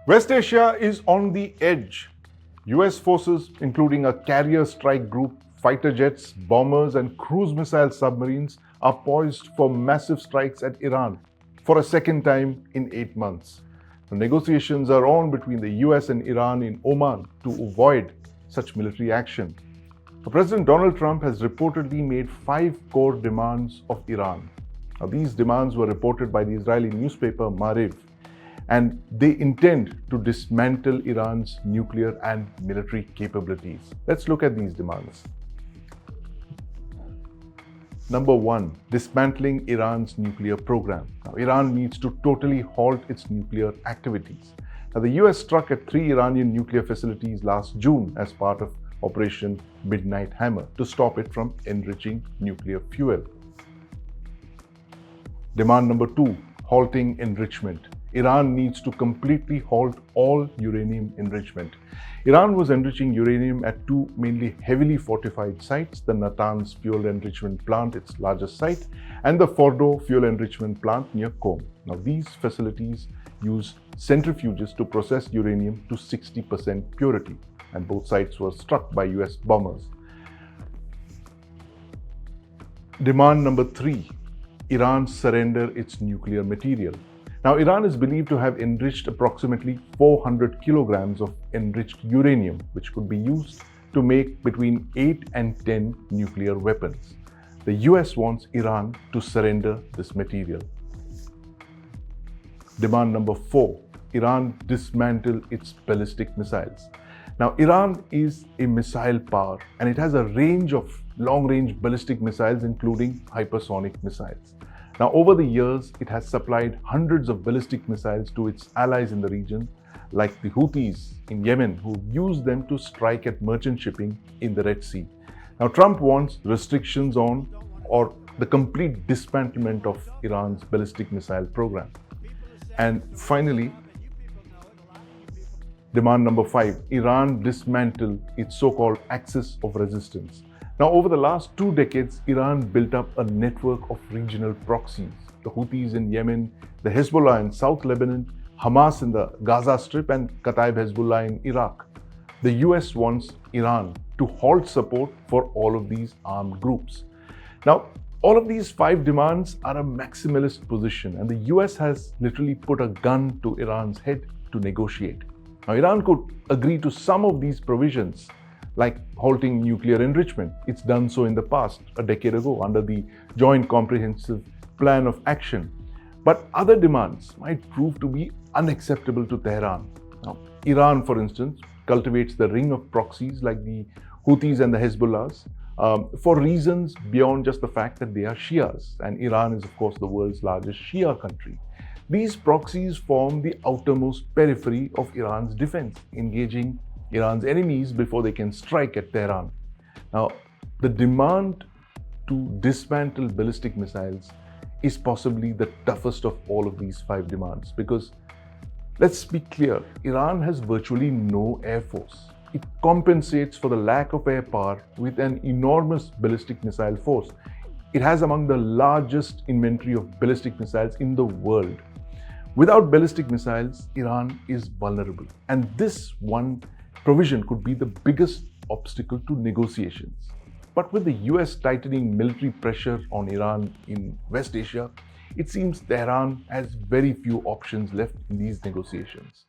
West Asia is on the edge. US forces, including a carrier strike group, fighter jets, bombers, and cruise missile submarines, are poised for massive strikes at Iran for a second time in 8 months. The negotiations are on between the US and Iran in Oman to avoid such military action. President Donald Trump has reportedly made 5 core demands of Iran. Now, these demands were reported by the Israeli newspaper Maariv, and they intend to dismantle Iran's nuclear and military capabilities. Let's look at these demands. Number 1, dismantling Iran's nuclear program. Now, Iran needs to totally halt its nuclear activities. Now, the US struck at 3 Iranian nuclear facilities last June as part of Operation Midnight Hammer to stop it from enriching nuclear fuel. Demand number 2, halting enrichment. Iran needs to completely halt all uranium enrichment. Iran was enriching uranium at 2 mainly heavily fortified sites, the Natanz fuel enrichment plant, its largest site, and the Fordo fuel enrichment plant near Qom. Now, these facilities use centrifuges to process uranium to 60% purity, and both sites were struck by US bombers. Demand number 3, Iran surrender its nuclear material. Now, Iran is believed to have enriched approximately 400 kilograms of enriched uranium, which could be used to make between 8 and 10 nuclear weapons. The US wants Iran to surrender this material. Demand number 4, Iran dismantle its ballistic missiles. Now, Iran is a missile power, and it has a range of long-range ballistic missiles, including hypersonic missiles. Now, over the years, it has supplied hundreds of ballistic missiles to its allies in the region, like the Houthis in Yemen, who use them to strike at merchant shipping in the Red Sea. Now, Trump wants restrictions on or the complete dismantlement of Iran's ballistic missile program. And finally, demand number 5, Iran dismantle its so-called axis of resistance. Now, over the last 2 decades, Iran built up a network of regional proxies. The Houthis in Yemen, the Hezbollah in South Lebanon, Hamas in the Gaza Strip, and Kataib Hezbollah in Iraq. The US wants Iran to halt support for all of these armed groups. Now, all of these 5 demands are a maximalist position, and the US has literally put a gun to Iran's head to negotiate. Now, Iran could agree to some of these provisions, like halting nuclear enrichment. It's done so in the past, a decade ago, under the Joint Comprehensive Plan of Action. But other demands might prove to be unacceptable to Tehran. Now, Iran, for instance, cultivates the ring of proxies like the Houthis and the Hezbollahs for reasons beyond just the fact that they are Shias. And Iran is, of course, the world's largest Shia country. These proxies form the outermost periphery of Iran's defense, engaging Iran's enemies before they can strike at Tehran. Now, the demand to dismantle ballistic missiles is possibly the toughest of all of these 5 demands, because let's be clear, Iran has virtually no air force. It compensates for the lack of air power with an enormous ballistic missile force. It has among the largest inventory of ballistic missiles in the world. Without ballistic missiles, Iran is vulnerable, and this one provision could be the biggest obstacle to negotiations. But with the US tightening military pressure on Iran in West Asia, it seems Tehran has very few options left in these negotiations.